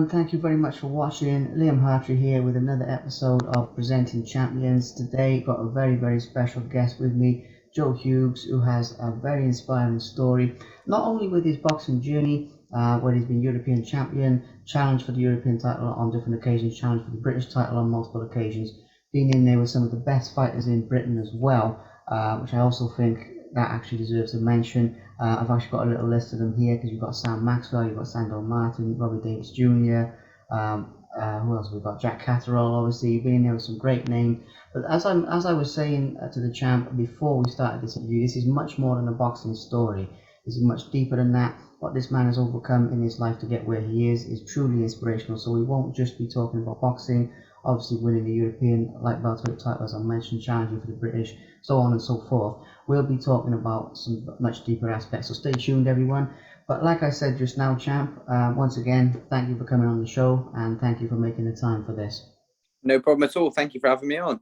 Thank you very much for watching. Liam Hartree here with another episode of Presenting Champions. Today, got a very special guest with me, Joe Hughes, who has a very inspiring story, not only with his boxing journey, where he's been European champion, challenged for the European title on different occasions, challenged for the British title on multiple occasions, been in there with some of the best fighters in Britain as well, which I also think that actually deserves a mention. I've actually got a little list of them here because you've got Sam Maxwell, you've got Sandor Martin, Robbie Davis Jr., who else have we got? Jack Catterall, obviously. You've been in there with some great names. But as I was saying to the champ before we started this interview, this is much more than a boxing story. This is much deeper than that. What this man has overcome in his life to get where he is truly inspirational. So we won't just be talking about boxing, obviously winning the European light welterweight title, as I mentioned, challenging for the British, so on and so forth. We'll be talking about some much deeper aspects, so stay tuned, everyone. But like I said just now, champ, once again, thank you for coming on the show, and thank you for making the time for this. No problem at all. Thank you for having me on.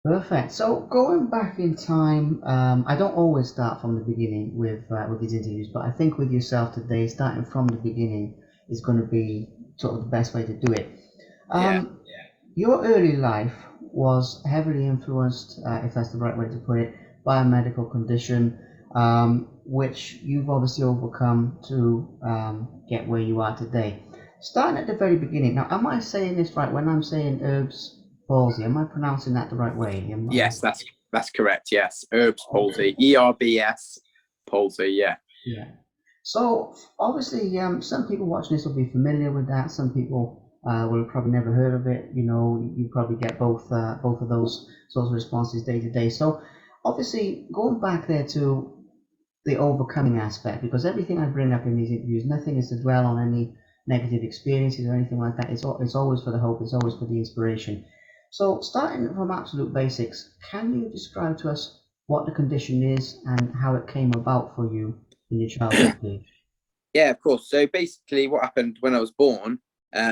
Perfect. So going back in time, I don't always start from the beginning with these interviews, but I think with yourself today, starting from the beginning is going to be sort of the best way to do it. Your early life was heavily influenced, if that's the right way to put it, by a medical condition, which you've obviously overcome to get where you are today. Starting at the very beginning, now, am I saying this right when I'm saying Erb's palsy? Am I pronouncing that the right way? Yes, that's correct. Yes, Erb's palsy, ERBS palsy. Yeah. So obviously, some people watching this will be familiar with that. Some people will have probably never heard of it. You know, you probably get both of those sorts of responses day to day. So obviously, going back there to the overcoming aspect, because everything I bring up in these interviews, nothing is to dwell on any negative experiences or anything like that. It's always for the hope. It's always for the inspiration. So starting from absolute basics, can you describe to us what the condition is and how it came about for you in your childhood, please? Yeah, of course. So basically, what happened when I was born,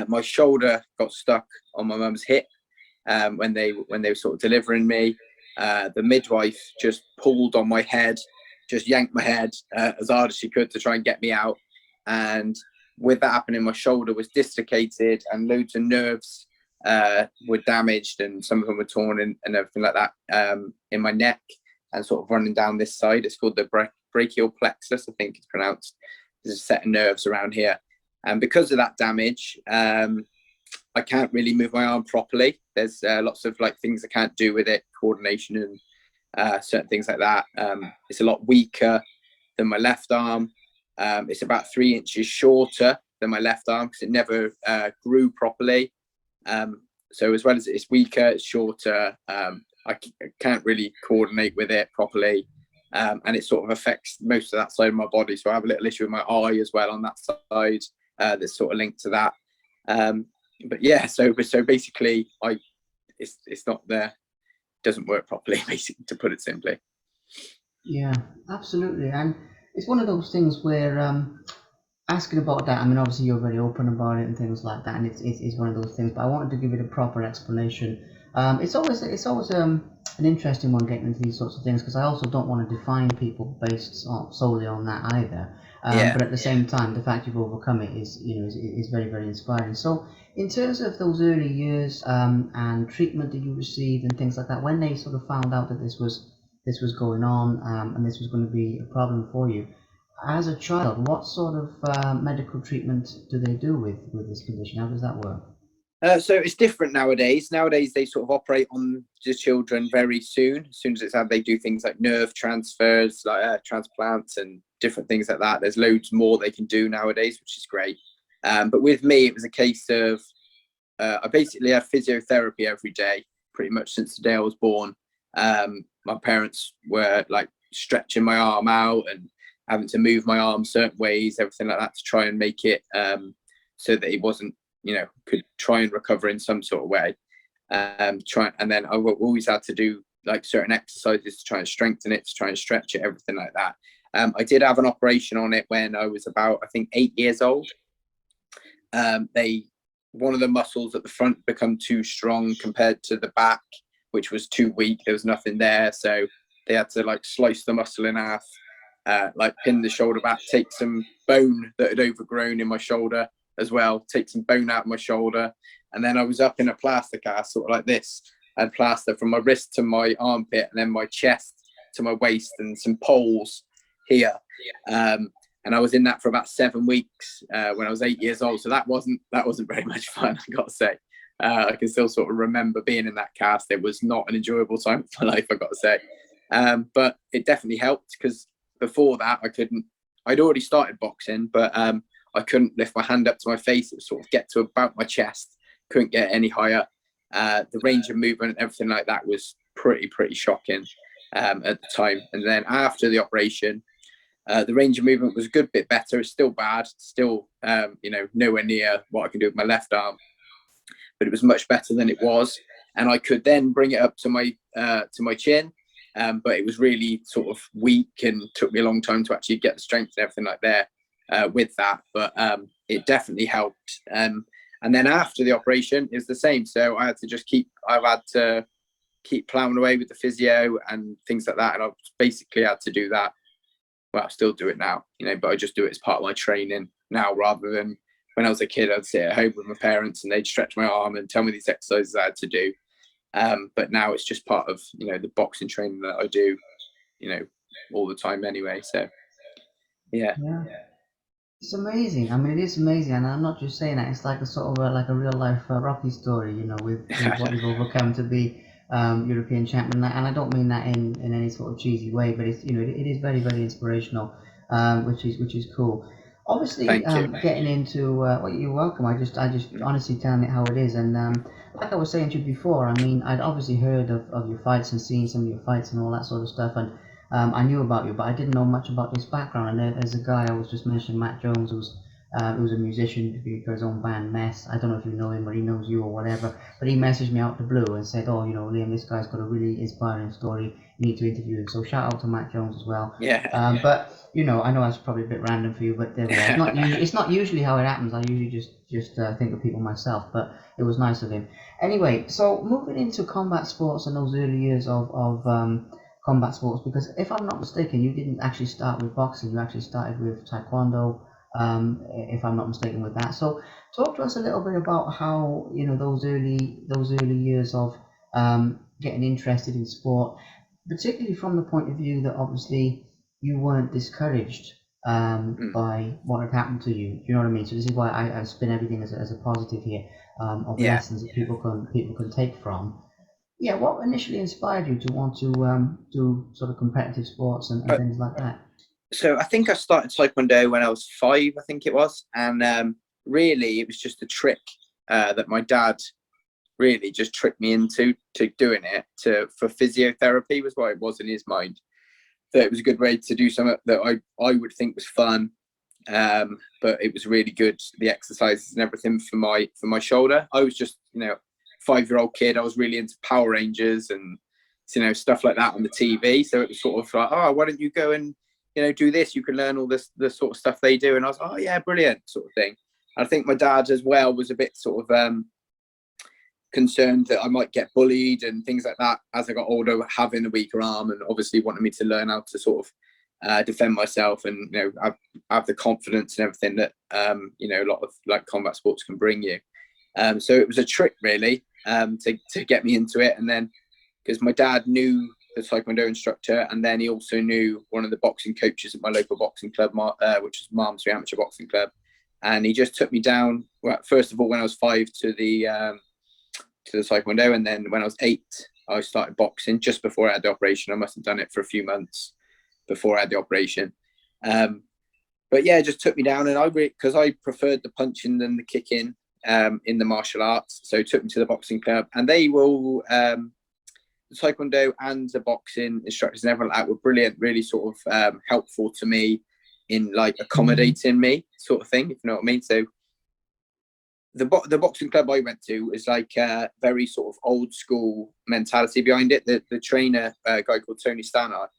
my shoulder got stuck on my mum's hip when they were sort of delivering me. The midwife just pulled on my head, just yanked my head as hard as she could to try and get me out. And with that happening, my shoulder was dislocated and loads of nerves were damaged, and some of them were torn and everything like that in my neck and sort of running down this side. It's called the brachial plexus, I think it's pronounced. There's a set of nerves around here. And because of that damage, I can't really move my arm properly. There's lots of like things I can't do with it, coordination and certain things like that. It's a lot weaker than my left arm. It's about 3 inches shorter than my left arm because it never grew properly. So as well as it's weaker, it's shorter. I can't really coordinate with it properly. And it sort of affects most of that side of my body. So I have a little issue with my eye as well on that side that's sort of linked to that. But yeah, so basically it's not there, doesn't work properly, basically, to put it simply. Yeah, absolutely. And it's one of those things where asking about that, I mean, obviously you're very open about it and things like that, and it's one of those things, but I wanted to give it a proper explanation. It's always an interesting one getting into these sorts of things, because I also don't want to define people based solely on that either. But at the same time, the fact you've overcome it is very inspiring. So in terms of those early years and treatment that you received and things like that, when they sort of found out that this was going on and this was going to be a problem for you, as a child, what sort of medical treatment do they do with this condition? How does that work? So it's different nowadays. Nowadays, they sort of operate on the children very soon. As soon as it's out, they do things like nerve transfers, like transplants and different things like that. There's loads more they can do nowadays, which is great. But with me, it was a case of I basically had physiotherapy every day, pretty much since the day I was born. My parents were like stretching my arm out and having to move my arm certain ways, everything like that, to try and make it so that it wasn't, could try and recover in some sort of way. And then I always had to do like certain exercises to try and strengthen it, to try and stretch it, everything like that. I did have an operation on it when I was about, I think, 8 years old. One of the muscles at the front become too strong compared to the back, which was too weak. There was nothing there. So they had to like slice the muscle in half, like pin the shoulder back, take some bone that had overgrown in my shoulder as well, take some bone out of my shoulder. And then I was up in a plaster cast, sort of like this. I had plaster from my wrist to my armpit, and then my chest to my waist, and some poles here. And I was in that for about 7 weeks when I was 8 years old. So that wasn't very much fun, I got to say. I can still sort of remember being in that cast. It was not an enjoyable time of my life, I got to say. But it definitely helped, because before that I'd already started boxing, but I couldn't lift my hand up to my face. It would sort of get to about my chest, couldn't get any higher. The range of movement and everything like that was pretty shocking at the time. And then after the operation, the range of movement was a good bit better. It's still bad, still nowhere near what I can do with my left arm, but it was much better than it was. And I could then bring it up to my chin, but it was really sort of weak, and took me a long time to actually get the strength and everything like that with that. But it definitely helped. And then after the operation, it's the same. So I've had to keep plowing away with the physio and things like that. And I've basically had to do that. Well, I still do it now, but I just do it as part of my training now, rather than when I was a kid, I'd sit at home with my parents and they'd stretch my arm and tell me these exercises I had to do. But now it's just part of, the boxing training that I do, all the time anyway. So, yeah. It's amazing. I mean, it is amazing, and I'm not just saying that. It's like a sort of like a real life Rocky story, with what you've overcome to be European champion. And I don't mean that in any sort of cheesy way, but it's it is very inspirational, which is cool. Obviously, Thank you. getting into well, you're welcome. I just honestly telling it how it is, and like I was saying to you before, I mean, I'd obviously heard of your fights and seen some of your fights and all that sort of stuff, and I knew about you, but I didn't know much about this background. And there's a guy I was just mentioning, Matt Jones, who's a musician for his own band, Mess. I don't know if you know him or he knows you or whatever, but he messaged me out the blue and said, "Oh, Liam, this guy's got a really inspiring story. You need to interview him." So shout out to Matt Jones as well. Yeah. But I know that's probably a bit random for you, but there we are. It's not usually how it happens. I usually just think of people myself, but it was nice of him. Anyway, so moving into combat sports and those early years of combat sports, because if I'm not mistaken, you didn't actually start with boxing. You actually started with taekwondo, if I'm not mistaken with that. So talk to us a little bit about how those early years of getting interested in sport, particularly from the point of view that obviously you weren't discouraged by what had happened to you. Do you know what I mean? So this is why I spin everything as a positive here, of lessons that people can take from. Yeah, what initially inspired you to want to do sort of competitive sports and things like that? So I think I started Taekwondo when I was 5, I think it was. And really, it was just a trick that my dad really just tricked me into doing it for physiotherapy, was what it was in his mind. That it was a good way to do something that I would think was fun. But it was really good, the exercises and everything for my shoulder. I was just, 5-year-old kid. I was really into Power Rangers and stuff like that on the TV. So it was sort of like, oh, why don't you go and do this? You can learn all this, the sort of stuff they do. And I was, oh yeah, brilliant, sort of thing. And I think my dad as well was a bit sort of concerned that I might get bullied and things like that as I got older, having a weaker arm, and obviously wanted me to learn how to sort of defend myself and have the confidence and everything that a lot of like combat sports can bring you. So it was a trick really to get me into it. And then because my dad knew the Taekwondo instructor, and then he also knew one of the boxing coaches at my local boxing club, which is Malmesbury Amateur Boxing Club, and he just took me down. Well, first of all, when I was 5 to the Taekwondo, and then when I was 8, I started boxing just before I had the operation. I must have done it for a few months before I had the operation. But yeah, it just took me down, and because I preferred the punching than the kicking in the martial arts, so it took me to the boxing club, and they were all the Taekwondo and the boxing instructors and everyone like that were brilliant, really sort of helpful to me in like accommodating me, sort of thing, if you know what I mean. So the boxing club I went to was like a very sort of old school mentality behind it. The trainer, a guy called Tony Stannard,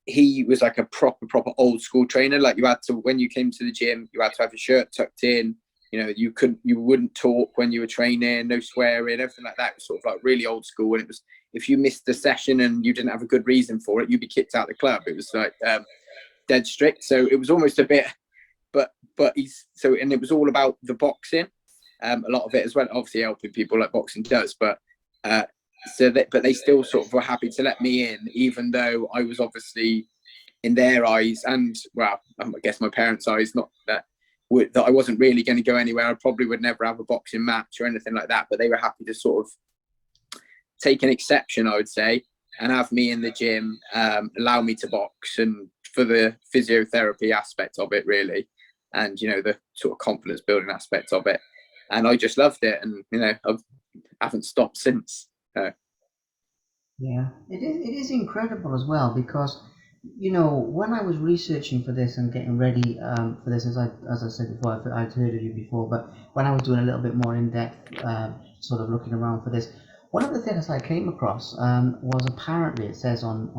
he was like a proper old school trainer. Like you had to, when you came to the gym, you had to have your shirt tucked in. You wouldn't talk when you were training, no swearing, everything like that. It was sort of like really old school. And it was, if you missed the session and you didn't have a good reason for it, you'd be kicked out of the club. It was like dead strict. So it was almost a bit, but but and it was all about the boxing, a lot of it as well, obviously helping people like boxing does, but but they still sort of were happy to let me in, even though I was obviously in their eyes, and well, I guess my parents' eyes, not that I wasn't really going to go anywhere. I probably would never have a boxing match or anything like that, but they were happy to sort of take an exception, I would say, and have me in the gym, allow me to box, and for the physiotherapy aspect of it, really, and the sort of confidence building aspect of it, and I just loved it, and I haven't stopped since. Yeah, it is incredible as well because when I was researching for this and getting ready for this, as I said before, I'd heard of you before, but when I was doing a little bit more in depth, sort of looking around for this, one of the things I came across was, apparently it says on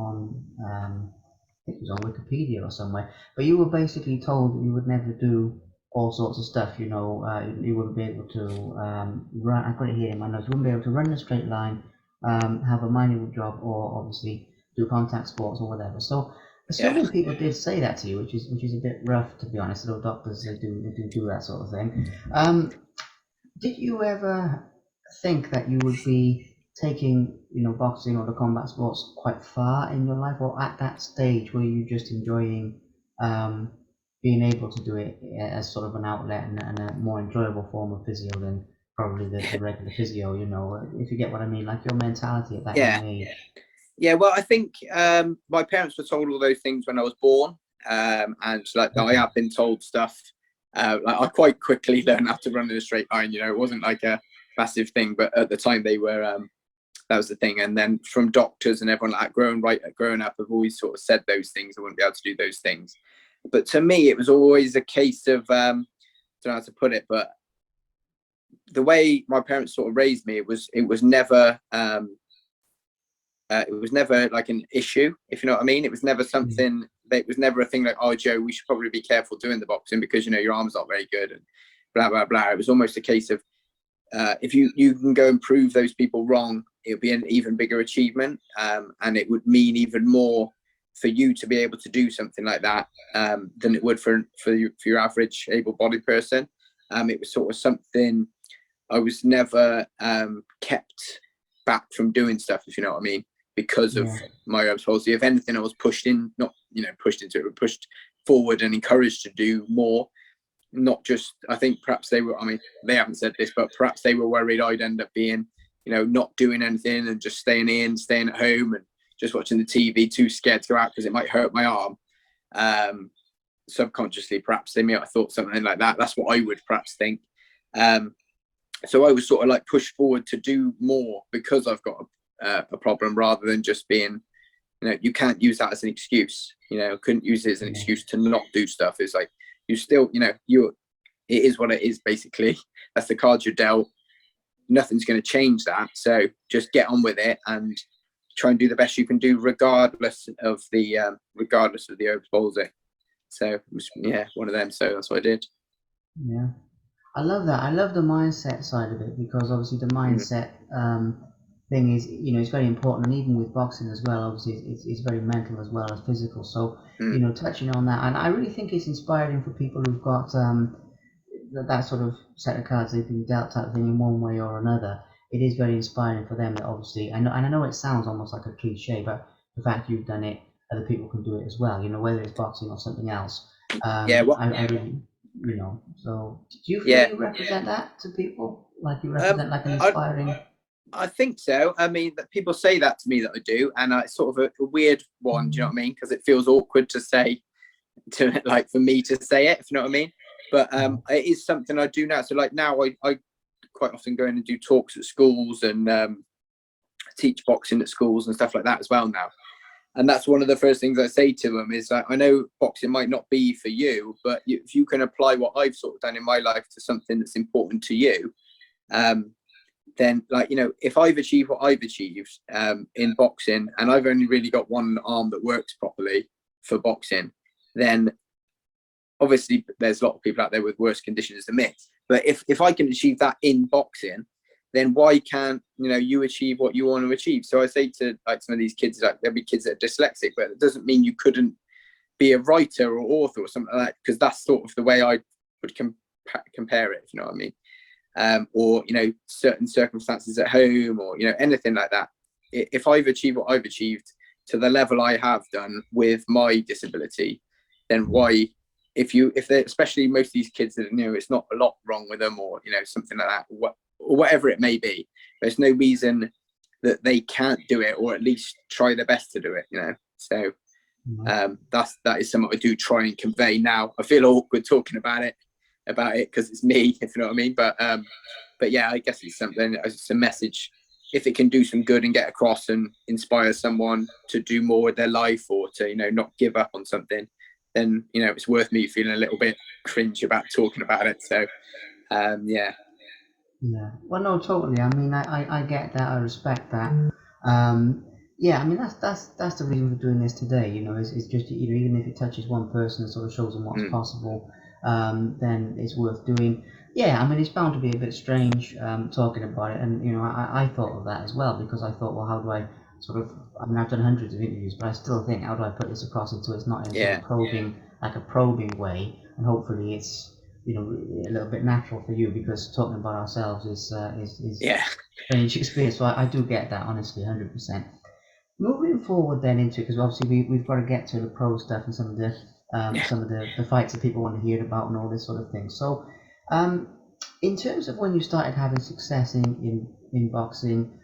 I think it was on Wikipedia or somewhere, but you were basically told that you would never do all sorts of stuff. You wouldn't be able to run. I've got it here in my notes. You wouldn't be able to run in a straight line, have a manual job, or obviously do contact sports or whatever. So assuming people did say that to you, which is a bit rough, to be honest. Little doctors, they do that sort of thing. Did you ever think that you would be taking boxing or the combat sports quite far in your life, or at that stage were you just enjoying being able to do it as sort of an outlet and a more enjoyable form of physio than probably the regular physio? If you get what I mean, like your mentality at that young age. Yeah, well, I think my parents were told all those things when I was born, and like I have been told stuff. Like I quite quickly learned how to run in a straight line. It wasn't like a massive thing, but at the time they were. That was the thing, and then from doctors and everyone like growing up, have always sort of said those things. I wouldn't be able to do those things, but to me, it was always a case of I don't know how to put it, but the way my parents sort of raised me, it was never. It was never like an issue, if you know what I mean. It was never something. It was never a thing like, oh, Joe, we should probably be careful doing the boxing because your arm's not very good and blah blah blah. It was almost a case of if you can go and prove those people wrong, it would be an even bigger achievement, and it would mean even more for you to be able to do something like that than it would for your average able-bodied person. It was sort of something I was never kept back from doing stuff, if you know what I mean, because of my Erbs palsy. If anything, I was pushed in, not pushed into it, but pushed forward and encouraged to do more. Not just, I think perhaps they were, I mean, they haven't said this, but perhaps they were worried I'd end up being, not doing anything and just staying at home and just watching the TV, too scared to go out because it might hurt my arm. Subconsciously, perhaps they may have thought something like that. That's what I would perhaps think. So I was sort of like pushed forward to do more because I've got a problem, rather than just being, you can't use that as an excuse. Couldn't use it as an excuse to not do stuff. It's like, you still, it is what it is, basically. That's the cards you're dealt. Nothing's going to change that. So just get on with it and try and do the best you can do, regardless of the Erbs palsy. So it was, one of them. So that's what I did. Yeah. I love that. I love the mindset side of it, because obviously the mindset thing is, it's very important, and even with boxing as well, obviously it's very mental as well as physical. So touching on that, and I really think it's inspiring for people who've got that sort of set of cards they've been dealt type thing in one way or another. It is very inspiring for them, that obviously, and I know it sounds almost like a cliche, but the fact you've done it, other people can do it as well. Whether it's boxing or something else. I really. So do you feel you represent that to people? Like you represent like an inspiring? I think so. I mean, that people say that to me that I do, and it's sort of a weird one. Do you know what I mean? Because it feels awkward to say, like for me to say it, if you know what I mean. But it is something I do now. So like now, I quite often go in and do talks at schools and teach boxing at schools and stuff like that as well now. And that's one of the first things I say to them is that I know boxing might not be for you, but if you can apply what I've sort of done in my life to something that's important to you, then if I've achieved what I've achieved in boxing, and I've only really got one arm that works properly for boxing, then obviously there's a lot of people out there with worse conditions than me. But if I can achieve that in boxing, then why can't you achieve what you want to achieve? So I say to like some of these kids, like there'll be kids that are dyslexic, but it doesn't mean you couldn't be a writer or author or something like that, because that's sort of the way I would compare it, if you know what I mean. Or, you know, certain circumstances at home, or, you know, anything like that. If I've achieved what I've achieved to the level I have done with my disability, then why, if they, especially most of these kids that, you know, it's not a lot wrong with them, or, you know, something like that, or whatever it may be, there's no reason that they can't do it, or at least try their best to do it, you know. So that is something I do try and convey now. I feel awkward talking about it because it's me, if you know what I mean. But yeah, I guess it's something, it's a message. If it can do some good and get across and inspire someone to do more with their life, or to, you know, not give up on something, then, you know, it's worth me feeling a little bit cringe about talking about it. So yeah. Yeah. Well, no, totally. I mean, I get that. I respect that. Yeah. I mean, that's the reason for doing this today. You know, it's just, you know, even if it touches one person and sort of shows them what's possible, then it's worth doing. Yeah. I mean, it's bound to be a bit strange talking about it, and, you know, I thought of that as well, because I thought, well, how do I sort of? I mean, I've done hundreds of interviews, but I still think, how do I put this across so it's not in a sort of probing, like a probing way, and hopefully it's, you know, a little bit natural for you, because talking about ourselves is Yeah. strange experience. So I do get that, honestly, 100%. Moving forward then into, because obviously we've got to get to the pro stuff and some of the fights that people want to hear about and all this sort of thing. So, in terms of when you started having success in boxing,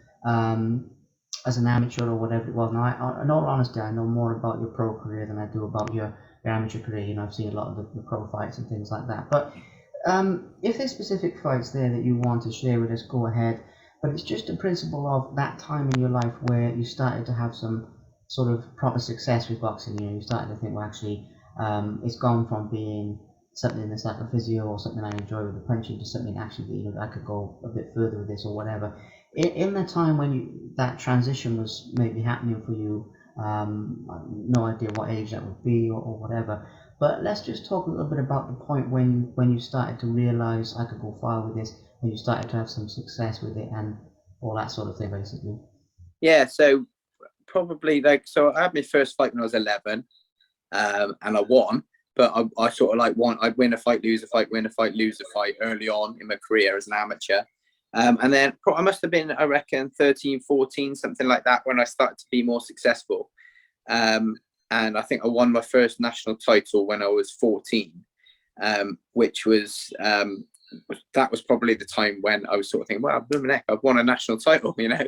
as an amateur or whatever it was. Now, in all honesty, I know more about your pro career than I do about your amateur career. You know, I've seen a lot of the pro fights and things like that. But if there's specific fights there that you want to share with us, go ahead. But it's just a principle of that time in your life where you started to have some sort of proper success with boxing. You know, you started to think, well, actually, it's gone from being something that's like a physio or something I enjoy with the punching to something actually, you know, I could go a bit further with this or whatever. In the time when that transition was maybe happening for you, no idea what age that would be, or whatever. But let's just talk a little bit about the point when you started to realize I could go far with this, when you started to have some success with it and all that sort of thing, basically. Yeah. So probably, like, so I had my first fight when I was 11, and I won. But I sort of like I'd win a fight, lose a fight, win a fight, lose a fight early on in my career as an amateur. And then I must have been, I reckon, 13, 14, something like that, when I started to be more successful. And I think I won my first national title when I was 14, which was, that was probably the time when I was sort of thinking, well, I've won a national title, you know.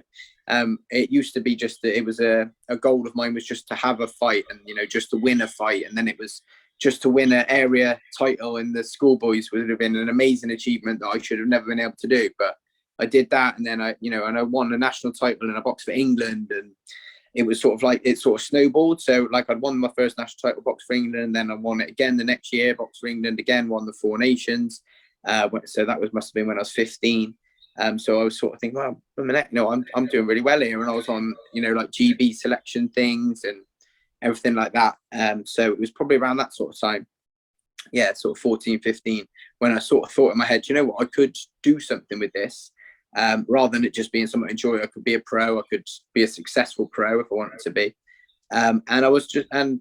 It used to be just that it was a goal of mine was just to have a fight, and, you know, just to win a fight. And then it was just to win an area title in the schoolboys would have been an amazing achievement that I should have never been able to do. But I did that, and then I won a national title and I boxed for England, and it was sort of like, it sort of snowballed. So like, I'd won my first national title, boxed for England, and then I won it again the next year, boxed for England again, won the Four Nations. So that must have been when I was 15. So I was sort of thinking, well, you know, I'm doing really well here, and I was on, you know, like GB selection things and everything like that. So it was probably around that sort of time, yeah, sort of 14, 15, when I sort of thought in my head, you know what, I could do something with this. Rather than it just being something I enjoy, I could be a pro, I could be a successful pro if I wanted to be. And I was just, and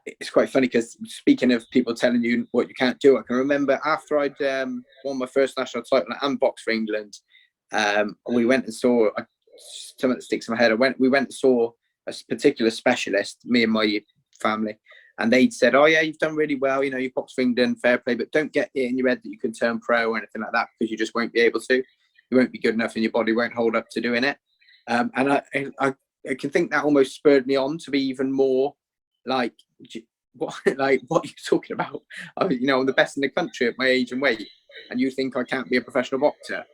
it's quite funny, because speaking of people telling you what you can't do, I can remember after I'd won my first national title and boxed for England, we went and saw something that sticks in my head. We went and saw a particular specialist, me and my family, and they'd said, oh yeah, you've done really well, you know, you've boxed for England, fair play, but don't get it in your head that you can turn pro or anything like that, because you just won't be able to. You won't be good enough, and your body won't hold up to doing it. And I can think that almost spurred me on to be even more like, what are you talking about? You know, I'm the best in the country at my age and weight, and you think I can't be a professional boxer?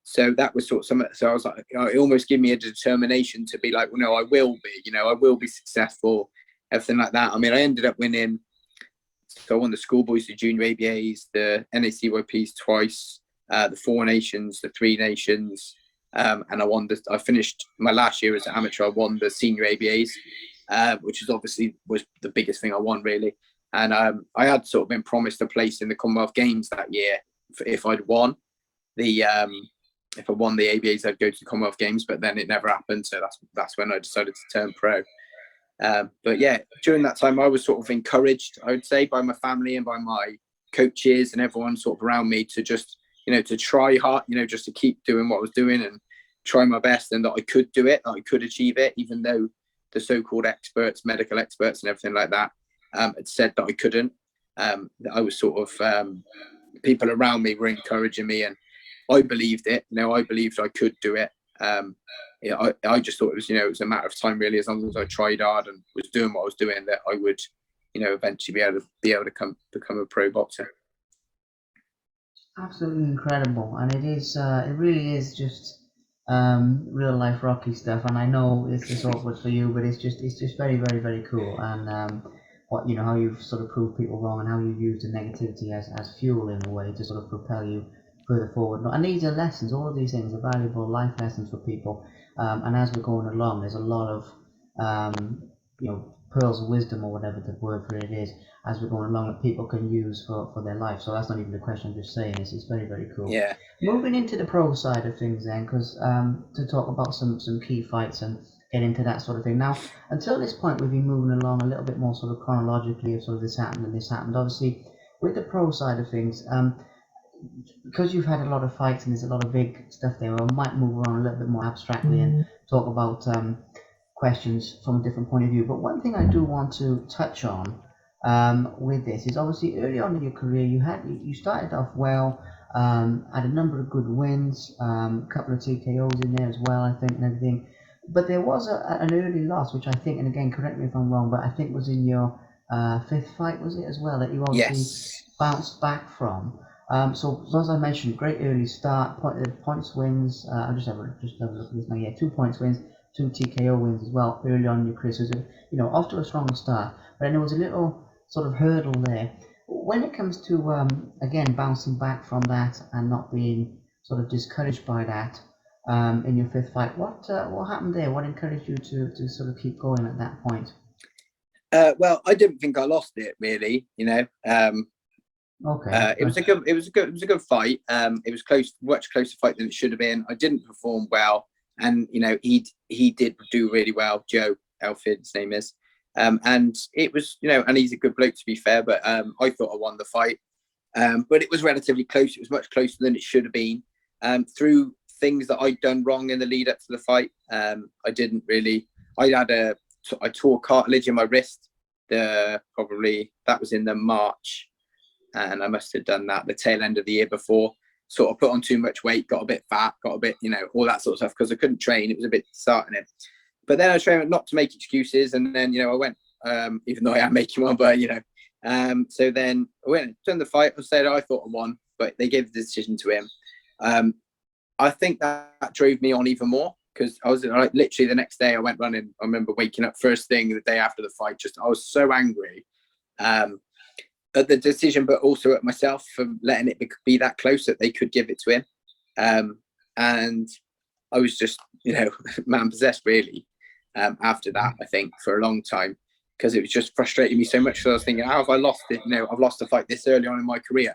So that was sort of something. So I was like, it almost gave me a determination to be like, well, no, I will be. You know, I will be successful. Everything like that. I mean, I ended up winning. So I won the schoolboys, the junior ABAs, the NACYPs twice, the Four Nations, the Three Nations, and I finished my last year as an amateur. I won the senior ABAs, which is obviously was the biggest thing I won, really. And I had sort of been promised a place in the Commonwealth Games that year if I'd won the if I won the ABAs, I'd go to the Commonwealth Games, but then it never happened. So that's when I decided to turn pro. But yeah, during that time, I was sort of encouraged, I would say, by my family and by my coaches and everyone sort of around me to just, to try hard, just to keep doing what I was doing and try my best, and that I could do it, that I could achieve it, even though the so-called experts, medical experts and everything like that, had said that I couldn't. That I was sort of, people around me were encouraging me, and I believed it. I believed I could do it. I just thought it was, it was a matter of time, really. As long as I tried hard and was doing what I was doing, that I would, eventually be able to become a pro boxer. Absolutely incredible, and it really is just real life Rocky stuff. And I know it's awkward for you, but it's just very very very cool. And what how you've sort of proved people wrong, and how you've used the negativity as fuel in a way to sort of propel you further forward. And these are lessons. All of these things are valuable life lessons for people. And as we're going along, there's a lot of pearls of wisdom, or whatever the word for it is, as we're going along, that people can use for their life. So that's not even the question. I'm just saying it's very very cool. Yeah. Moving into the pro side of things then, because to talk about some key fights and get into that sort of thing. Now, until this point, we've been moving along a little bit more sort of chronologically of sort of this happened and this happened. Obviously, with the pro side of things, because you've had a lot of fights and there's a lot of big stuff there, I might move around a little bit more abstractly and talk about questions from a different point of view. But one thing I do want to touch on with this is, obviously early on in your career you started off well, had a number of good wins, a couple of TKOs in there as well, I think, and everything. But there was an early loss, which I think, and again correct me if I'm wrong, but I think was in your fifth fight, was it, as well, that you obviously bounced back from. So as I mentioned, great early start, points wins. I just have a look at this now. Yeah, 2 points wins, 2 TKO wins as well early on in your career. So it was, off to a strong start. But then there was a little sort of hurdle there. When it comes to again bouncing back from that and not being sort of discouraged by that in your fifth fight, what happened there? What encouraged you to sort of keep going at that point? Well, I didn't think I lost it, really. Okay. It was a good fight. It was close, much closer fight than it should have been. I didn't perform well, and he did do really well. Joe Elford, his name is, and it was and he's a good bloke, to be fair. But I thought I won the fight, but it was relatively close. It was much closer than it should have been. Through things that I'd done wrong in the lead up to the fight, I didn't really. I tore cartilage in my wrist. Probably that was in the March. And I must have done that the tail end of the year before. Sort of put on too much weight, got a bit fat, got a bit, all that sort of stuff, because I couldn't train. It was a bit starting it. But then I trained not to make excuses, and then I went, even though I am making one, but so then I went, done the fight. I said I thought I won, but they gave the decision to him. I think that drove me on even more, because I was literally the next day I went running. I remember waking up first thing the day after the fight. I was so angry. At the decision, but also at myself for letting it be that close that they could give it to him. And I was just, man possessed, really, after that, I think, for a long time, because it was just frustrating me so much. So I was thinking, how have I lost it? I've lost a fight this early on in my career.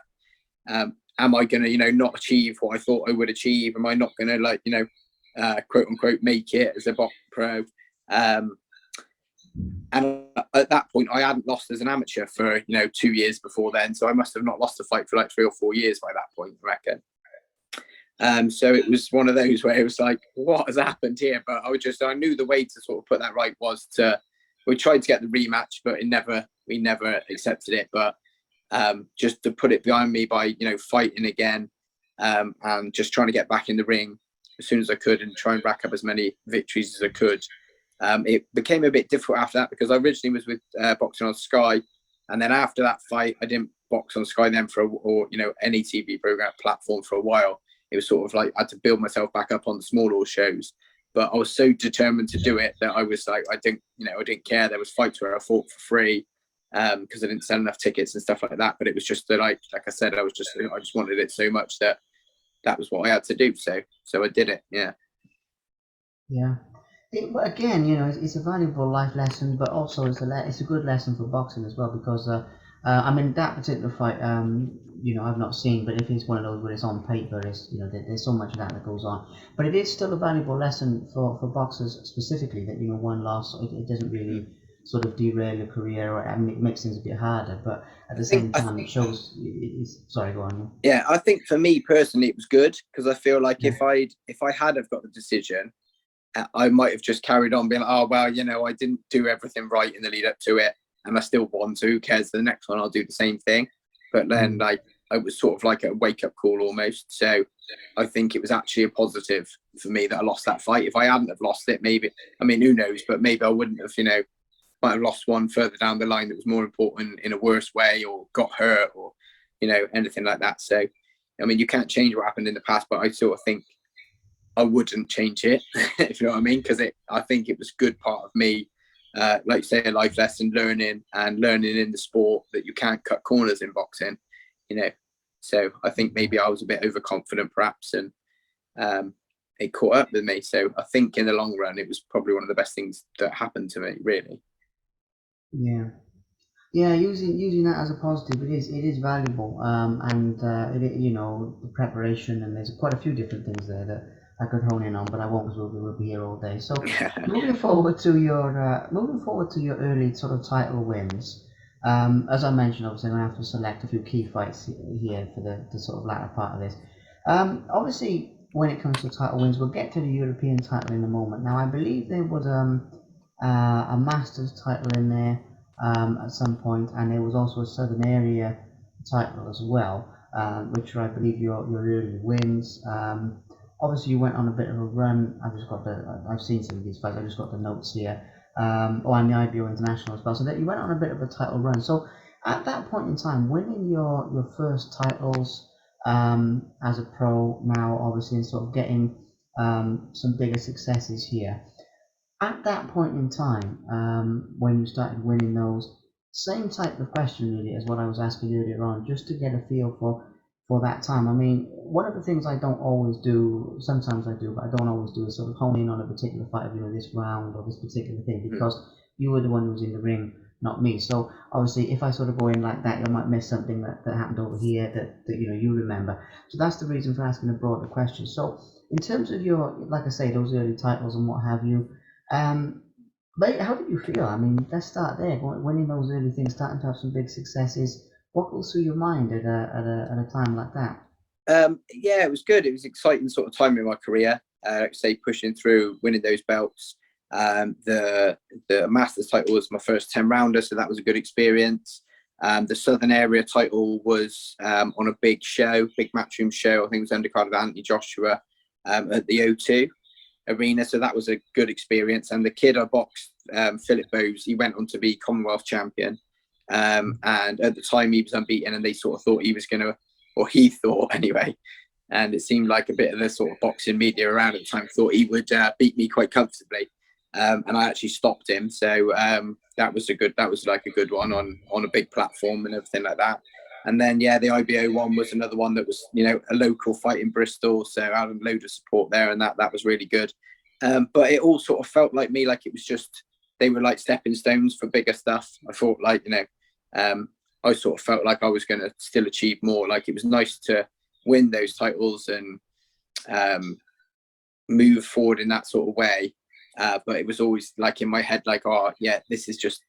Am I going to, not achieve what I thought I would achieve? Am I not going to, quote unquote, make it as a box pro? And at that point, I hadn't lost as an amateur for 2 years before then, so I must have not lost a fight for like 3 or 4 years by that point, I reckon. So it was one of those where it was like, what has happened here? But I knew the way to sort of put that right was we tried to get the rematch, but we never accepted it. But just to put it behind me by fighting again, and just trying to get back in the ring as soon as I could and try and rack up as many victories as I could. It became a bit difficult after that, because I originally was with boxing on Sky, and then after that fight, I didn't box on Sky then or any TV program platform for a while. It was sort of like I had to build myself back up on the smaller shows, but I was so determined to do it that I was like, I didn't care. There was fights where I fought for free because I didn't sell enough tickets and stuff like that. But it was just that like I said, I just wanted it so much that was what I had to do. So I did it. Yeah. Yeah. But again, it's a valuable life lesson, but also it's a good lesson for boxing as well, because I mean, that particular fight, I've not seen, but if it's one of those where it's on paper, there's so much of that goes on. But it is still a valuable lesson for boxers specifically, that one loss, it doesn't really sort of derail your career, or I mean, it makes things a bit harder. But at the same I time, it think, shows. It's, sorry, go on. yeah, I think for me personally, it was good because I feel like Yeah. if I had have got the decision, I might have just carried on being like, oh well, I didn't do everything right in the lead up to it, and I still won. So who cares? The next one, I'll do the same thing. But then, Mm. it was sort of like a wake up call almost. So I think it was actually a positive for me that I lost that fight. If I hadn't have lost it, maybe, I mean, who knows? But maybe I wouldn't have, might have lost one further down the line that was more important in a worse way, or got hurt, or anything like that. So, I mean, you can't change what happened in the past, but I sort of think I wouldn't change it, if you know what I mean, because I think it was a good part of me, like say a life lesson, learning in the sport that you can't cut corners in boxing, you know. So I think maybe I was a bit overconfident, perhaps, and it caught up with me. So I think in the long run, it was probably one of the best things that happened to me, really. Yeah. Yeah, using that as a positive, it is valuable, and the preparation, and there's quite a few different things there that I could hone in on, but I won't because we'll be here all day. So moving forward to your early sort of title wins, as I mentioned, obviously I'm gonna have to select a few key fights here for the sort of latter part of this. Obviously, when it comes to title wins, we'll get to the European title in a moment. Now, I believe there was a Masters title in there at some point, and there was also a Southern Area title as well, which I believe your early wins. Obviously, you went on a bit of a run. I've seen some of these fights. I just got the notes here. And the IBO International as well. So that you went on a bit of a title run. So at that point in time, winning your first titles as a pro now, obviously, and sort of getting some bigger successes here at that point in time, when you started winning those, same type of question really as what I was asking earlier on, just to get a feel for that time. I mean, one of the things I don't always do, sometimes I do, but I don't always do, is sort of hone in on a particular fight, this round or this particular thing, Mm. because you were the one who was in the ring, not me. So obviously, if I sort of go in like that, you might miss something that happened over here that you remember. So that's the reason for asking a broader question. So in terms of your, like I say, those early titles and what have you. Um, but how did you feel? I mean, let's start there. Winning those early things, starting to have some big successes. What goes through your mind at a time like that? Yeah, it was good. It was exciting sort of time in my career. Say pushing through, winning those belts. The Masters title was my first 10 rounder, so that was a good experience. The Southern Area title was on a big show, big matchroom show. I think it was undercard of Anthony Joshua at the O2 Arena, so that was a good experience. And the kid I boxed, Philip Bowes, he went on to be Commonwealth champion. And at the time he was unbeaten, and they sort of thought he was going to, or he thought anyway, and it seemed like a bit of the sort of boxing media around at the time thought he would beat me quite comfortably, and I actually stopped him. So that was like a good one on a big platform and everything like that. And then the IBO one was another one that was a local fight in Bristol, so I had a load of support there, and that was really good. But it all sort of felt like me, like it was just they were like stepping stones for bigger stuff. I thought I sort of felt like I was going to still achieve more. Like it was nice to win those titles and move forward in that sort of way. But it was always like in my head, like, oh yeah, this is just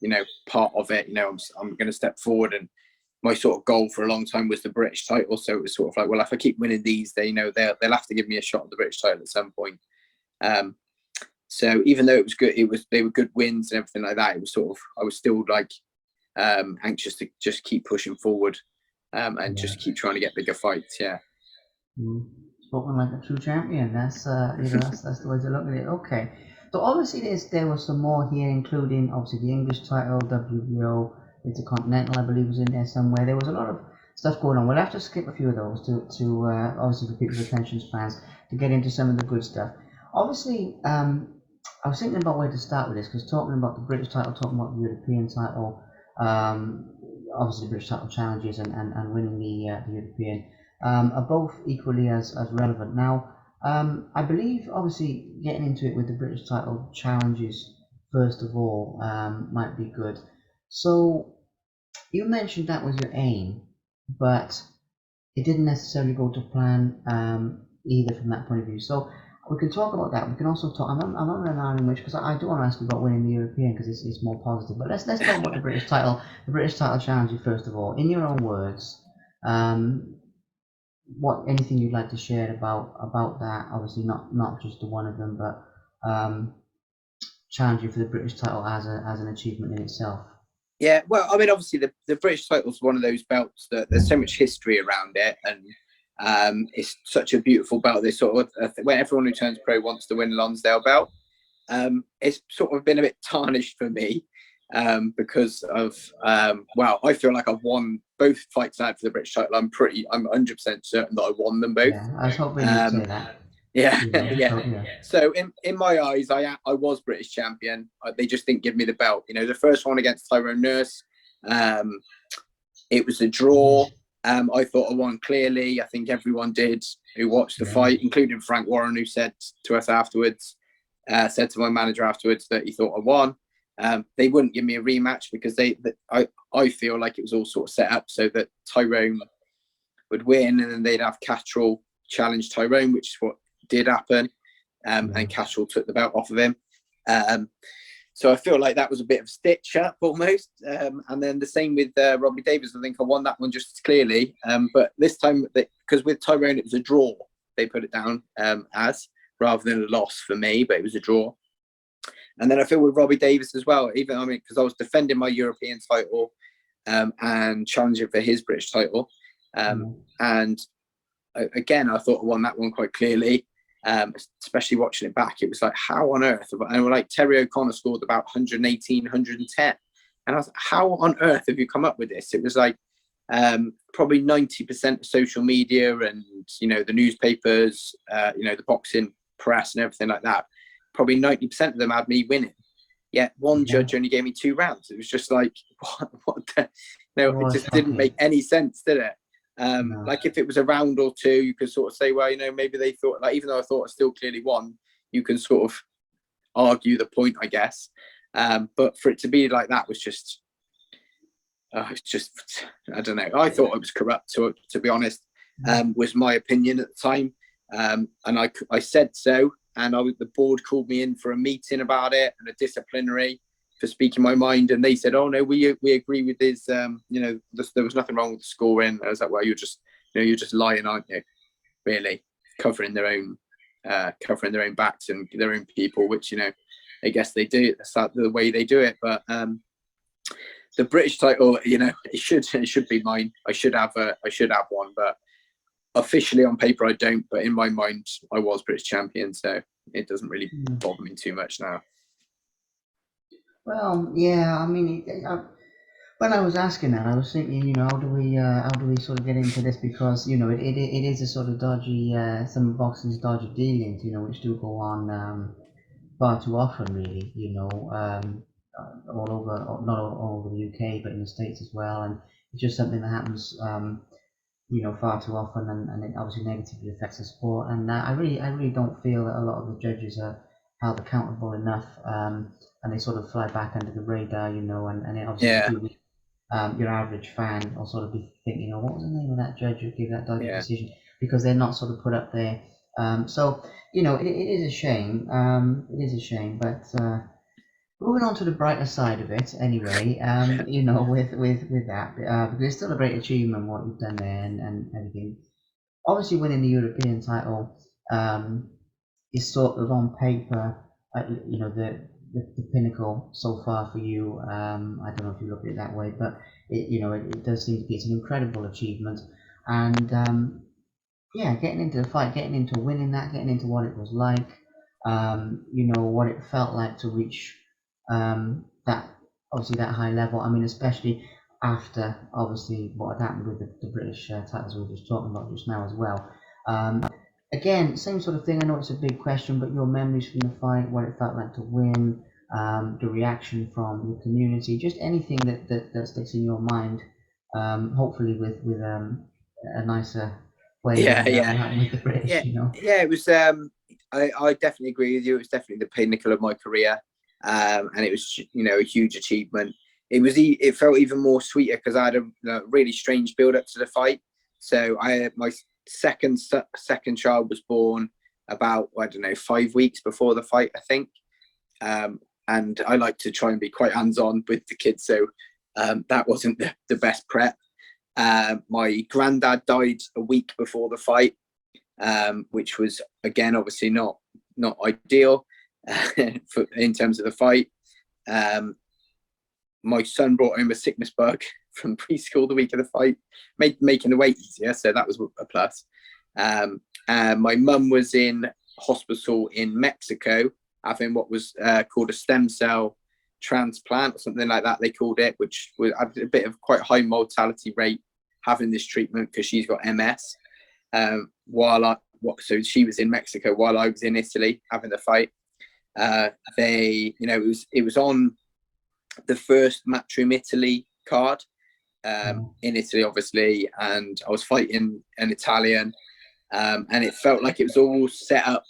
part of it. I'm going to step forward, and my sort of goal for a long time was the British title. So it was sort of like, well, if I keep winning these, they'll have to give me a shot at the British title at some point. So even though it was good, they were good wins and everything like that. It was sort of I was still like anxious to just keep pushing forward and Yeah. just keep trying to get bigger fights. Yeah. Mm. Spoken like a true champion. That's the way to look at it. Okay. So obviously there was some more here, including obviously the English title, WBO, Intercontinental, I believe was in there somewhere. There was a lot of stuff going on. We'll have to skip a few of those to obviously for people's attention spans to get into some of the good stuff. Obviously, I was thinking about where to start with this because talking about the British title, talking about the European title, um, obviously the British title challenges and winning the European are both equally as relevant. Now, I believe obviously getting into it with the British title challenges first of all might be good. So you mentioned that was your aim, but it didn't necessarily go to plan either from that point of view. So We can talk about that. We can also talk. I remember an hour in which, because I do want to ask you about winning the European because it's more positive. But let's talk about the British title challenge first of all. In your own words, um, what anything you'd like to share about that? Obviously, not just the one of them, but challenging for the British title as an achievement in itself. Yeah, well, I mean, obviously the British title is one of those belts that there's so much history around it, and it's such a beautiful belt. They sort of when everyone who turns pro wants to win a Lonsdale belt. It's sort of been a bit tarnished for me because of well, I feel like I've won both fights out for the British title. I'm 100% certain that I won them both. Yeah, I was hoping you'd say Um, that. yeah, You know, yeah. so yeah. So in my eyes, I was British champion. They just didn't give me the belt. You know, the first one against Tyrone Nurse, um, it was a draw. I thought I won clearly. I think everyone did who watched the Yeah. fight, including Frank Warren, who said to us afterwards, said to my manager afterwards that he thought I won. They wouldn't give me a rematch because I feel like it was all sort of set up so that Tyrone would win, and then they'd have Catterall challenge Tyrone, which is what did happen. And Catterall took the belt off of him. So I feel like that was a bit of a stitch up almost. And then the same with Robbie Davis. I think I won that one just as clearly. But this time, because with Tyrone, it was a draw. They put it down as rather than a loss for me, but it was a draw. And then I feel with Robbie Davis as well, because I was defending my European title and challenging for his British title. And again, I thought I won that one quite clearly. Especially watching it back, it was like, how on earth? And like Terry O'Connor scored about 118, 110. And I was like, how on earth have you come up with this? It was like probably 90% of social media and, the newspapers, the boxing press and everything like that. Probably 90% of them had me winning. Yet one judge only gave me 2 rounds. It was just like, what the, it just didn't make any sense, did it? Like if it was a round or two, you could sort of say, well, maybe they thought, like, even though I thought I still clearly won, you can sort of argue the point, I guess. But for it to be like that was just, it's just, I don't know. I thought it was corrupt, to be honest, was my opinion at the time. And I said so, and the board called me in for a meeting about it and a disciplinary for speaking my mind, and they said, oh no, we agree with this, there was nothing wrong with the scoring. I was like, well, you're just lying, aren't you, really, covering their own backs and their own people, which I guess they do. That's the way they do it. But the British title, it should be mine. I should have one, but officially on paper I don't, but in my mind I was British champion, so it doesn't really bother me too much now. Well, yeah, I mean, when I was asking that, I was thinking, how do we sort of get into this? Because it is a sort of dodgy, some of boxing's dodgy dealings, which do go on far too often, really. All over, not all over the UK, but in the States as well, and it's just something that happens, far too often, and it obviously negatively affects the sport. And I really don't feel that a lot of the judges are held accountable enough, and they sort of fly back under the radar, and it obviously your average fan will sort of be thinking, oh, what was the name of that judge who gave that dodgy decision? Because they're not sort of put up there. So it is a shame. It is a shame, but moving on to the brighter side of it, anyway. With that, because it's still a great achievement what you've done there and everything. Obviously, winning the European title is sort of on paper, the pinnacle so far for you. I don't know if you look at it that way, but it does seem to be it's an incredible achievement. And getting into the fight, getting into winning that, getting into what it was like, what it felt like to reach that obviously that high level. I mean, especially after obviously what had happened with the British titles we were just talking about just now as well. Again, same sort of thing. I know it's a big question, but your memories from the fight, what it felt like to win, the reaction from the community, just anything that sticks in your mind. Hopefully with a nicer way than what happened with the British. Yeah. It was. I definitely agree with you. It was definitely the pinnacle of my career, and it was a huge achievement. It felt even more sweeter because I had a really strange build up to the fight. So I had my second child was born. about, I don't know, 5 weeks before the fight, I think. And I like to try and be quite hands-on with the kids, so that wasn't the best prep. My granddad died a week before the fight, which was, again, obviously not ideal in terms of the fight. My son brought home a sickness bug from preschool the week of the fight, making the weight easier, so that was a plus. My mum was in hospital in Mexico having what was called a stem cell transplant or something like that, they called it, which was a bit of quite a high mortality rate having this treatment because she's got MS. So she was in Mexico while I was in Italy having the fight. It was on the first Matchroom Italy card in Italy, obviously, and I was fighting an Italian, and it felt like it was all set up,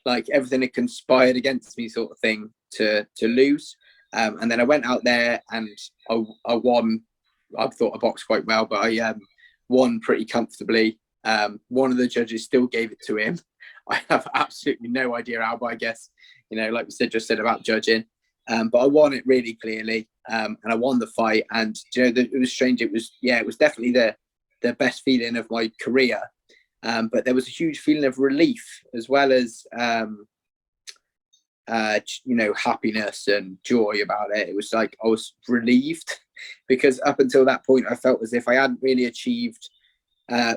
like everything had conspired against me, sort of thing, to lose. And then I went out there and I won. I thought I boxed quite well, but I won pretty comfortably. One of the judges still gave it to him. I have absolutely no idea how, but I guess, like we just said about judging. But I won it really clearly, and I won the fight. And it was strange. It was definitely the best feeling of my career. But there was a huge feeling of relief as well as happiness and joy about it. It was like I was relieved because up until that point, I felt as if I hadn't really achieved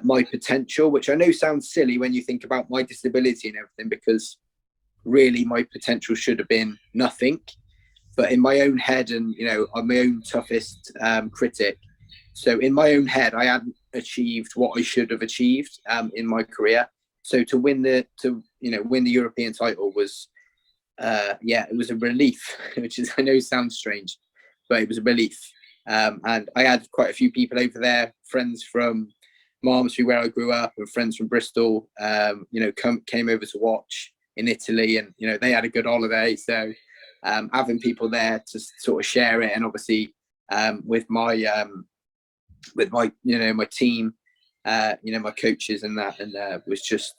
my potential, which I know sounds silly when you think about my disability and everything, because really my potential should have been nothing. But in my own head, and I'm my own toughest critic. So in my own head, I hadn't achieved what I should have achieved in my career. So to win the European title was, it was a relief, which is, I know sounds strange, but it was a relief. And I had quite a few people over there, friends from Malmesbury where I grew up, and friends from Bristol, came over to watch in Italy, and they had a good holiday. So having people there to sort of share it, and obviously with my my team, my coaches and that, and was just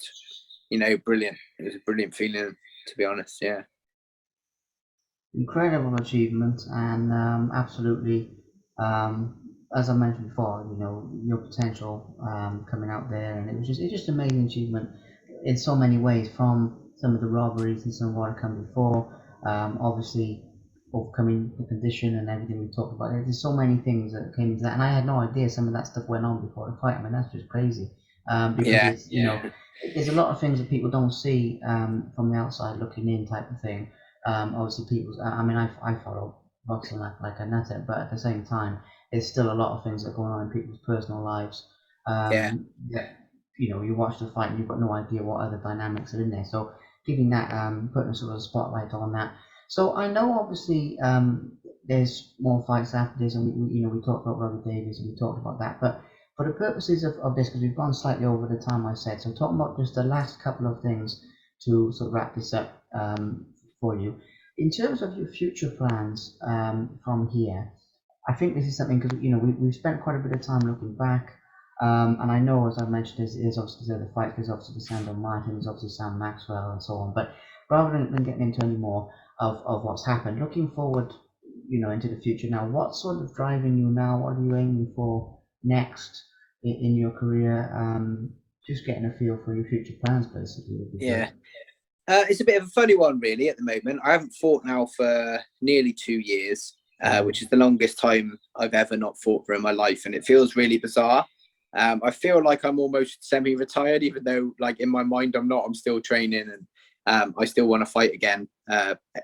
brilliant. It was a brilliant feeling, to be honest. Yeah. Incredible achievement, and absolutely, as I mentioned before, your potential coming out there, and it's just an amazing achievement in so many ways, from some of the robberies and some of what had come before, obviously overcoming the condition and everything we talked about. There's so many things that came into that, and I had no idea some of that stuff went on before the fight. I mean, that's just crazy, because it's there's a lot of things that people don't see from the outside looking in, type of thing. Obviously, people. I mean, I follow boxing like a nutter, but at the same time, there's still a lot of things that are going on in people's personal lives. That you watch the fight and you've got no idea what other dynamics are in there. So giving that, putting a sort of spotlight on that. So I know, obviously, there's more fights after this, and we talked about Robert Davies and we talked about that, but for the purposes of this, because we've gone slightly over the time I said, so talking about just the last couple of things to sort of wrap this up for you. In terms of your future plans from here, I think this is something, because we've spent quite a bit of time looking back, and I know, as I mentioned, there's obviously the fight, there's obviously the Sandor Martin, there's obviously Sam Maxwell and so on. But rather than getting into any more of what's happened, looking forward, into the future now, what's sort of driving you now? What are you aiming for next in your career? Just getting a feel for your future plans, basically. Would be great. It's a bit of a funny one, really, at the moment. I haven't fought now for nearly 2 years, which is the longest time I've ever not fought for in my life, and it feels really bizarre. I feel like I'm almost semi-retired, even though, like, in my mind I'm not. I'm still training, and I still want to fight again.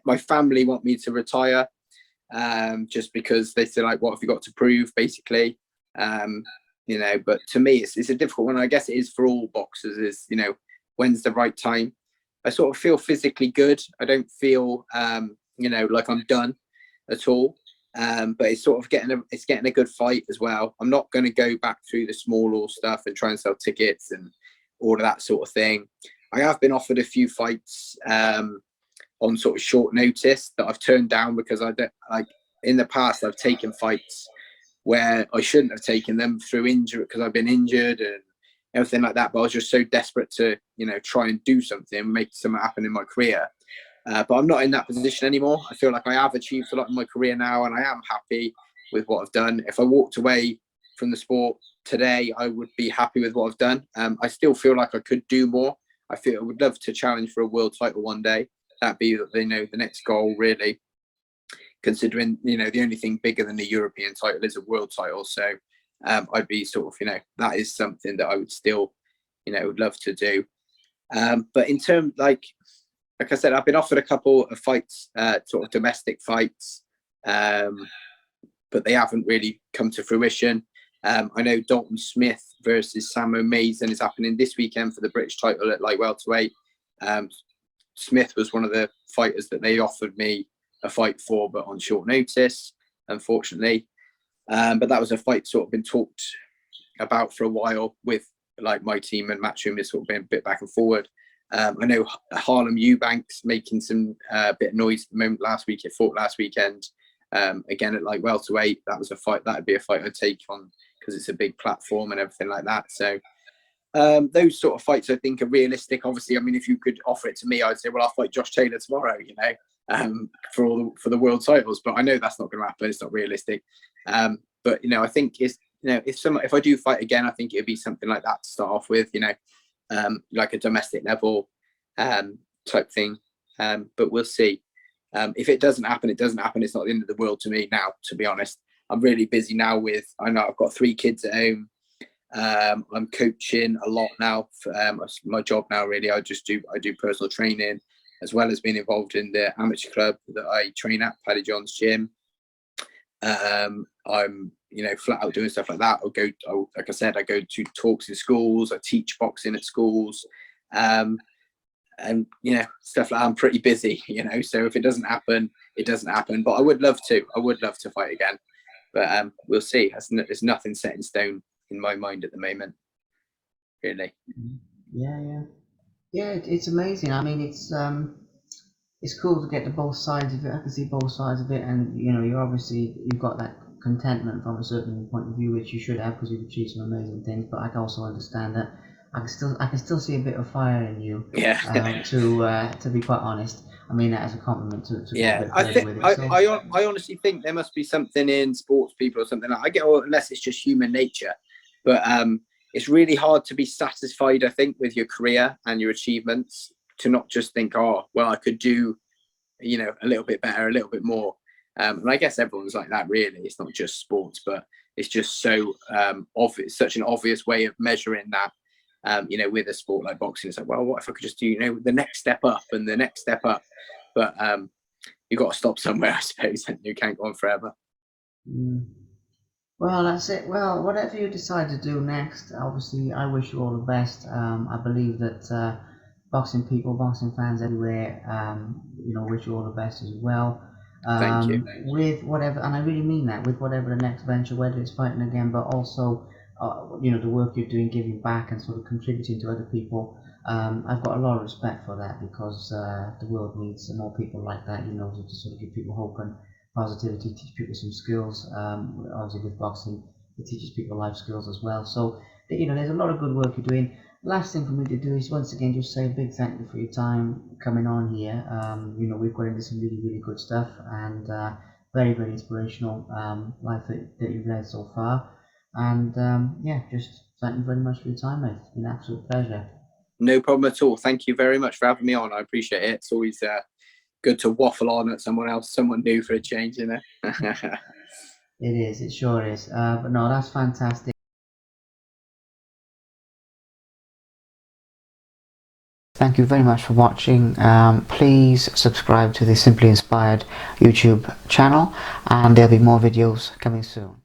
My family want me to retire, just because they say, like, what have you got to prove, basically. But to me, it's a difficult one. I guess it is for all boxers, is, when's the right time? I sort of feel physically good. I don't feel, like I'm done at all. But it's sort of getting a good fight as well. I'm not going to go back through the small law stuff and try and sell tickets and all of that sort of thing. I have been offered a few fights on sort of short notice that I've turned down, because I don't, like, in the past I've taken fights where I shouldn't have taken them through injury, because I've been injured, and everything like that. But I was just so desperate to, try and do something, make something happen in my career. But I'm not in that position anymore. I feel like I have achieved a lot in my career now, and I am happy with what I've done. If I walked away from the sport today, I would be happy with what I've done. I still feel like I could do more. I would love to challenge for a world title one day. That'd be, the next goal, really. Considering, the only thing bigger than the European title is a world title. So I'd be sort of, that is something that I would still, would love to do. But in terms, like I said, I've been offered a couple of fights, sort of domestic fights, but they haven't really come to fruition. I know Dalton Smith versus Sam O'Mason is happening this weekend for the British title at light welterweight. Smith was one of the fighters that they offered me a fight for, but on short notice, unfortunately. But that was a fight sort of been talked about for a while with like my team and Matchroom. Has sort of been a bit back and forward. I know Harlem Eubanks making some bit of noise at the moment last week. It fought last weekend again at like welterweight. That was a fight. That'd be a fight I'd take on because it's a big platform and everything like that. So those sort of fights I think are realistic. Obviously, I mean, if you could offer it to me, I'd say, well, I'll fight Josh Taylor tomorrow, for the world titles. But I know that's not going to happen. It's not realistic. But I think it's if I do fight again, I think it'd be something like that to start off with. Like a domestic level type thing. But we'll see. If it doesn't happen, it doesn't happen. It's not the end of the world to me now, to be honest. I'm really busy now I know I've got 3 kids at home. I'm coaching a lot now for my job now, really. I do personal training as well as being involved in the amateur club that I train at, Paddy John's gym. I'm flat out doing stuff like that. Like I said, I go to talks in schools, I teach boxing at schools, and stuff like that. I'm pretty busy, so if it doesn't happen, it doesn't happen. But I would love to fight again, but we'll see. There's nothing set in stone in my mind at the moment, really. Yeah, it's amazing. I mean, it's cool to get to both sides of it. I can see both sides of it, and you've got that contentment from a certain point of view, which you should have because you've achieved some amazing things. But I can also understand that I can still see a bit of fire in you. Yeah. To be quite honest, I mean that as a compliment to yeah. go a bit further with it. I honestly think there must be something in sports people or something like. I get, unless it's just human nature, but it's really hard to be satisfied, I think, with your career and your achievements, to not just think, oh, well, I could do, a little bit better, a little bit more. And I guess everyone's like that, really. It's not just sports, but it's just so obvious, such an obvious way of measuring that, with a sport like boxing. It's like, well, what if I could just do, the next step up and the next step up? But you've got to stop somewhere, I suppose, and you can't go on forever. Well, that's it. Well, whatever you decide to do next, obviously, I wish you all the best. I believe that boxing people, boxing fans everywhere, wish you all the best as well. Thank you. With whatever, and I really mean that, with whatever the next venture, whether it's fighting again, but also, the work you're doing, giving back and sort of contributing to other people. I've got a lot of respect for that because the world needs more people like that, to sort of give people hope and positivity, teach people some skills. Obviously with boxing, it teaches people life skills as well. So, there's a lot of good work you're doing. Last thing for me to do is once again just say a big thank you for your time coming on here. We've got into some really, really good stuff and very, very inspirational life that you've led so far. And just thank you very much for your time, mate. It's been an absolute pleasure. No problem at all. Thank you very much for having me on. I appreciate it. It's always good to waffle on at someone new for a change, It is, it sure is. But no, that's fantastic. Thank you very much for watching. Please subscribe to the Simply Inspired YouTube channel, and there'll be more videos coming soon.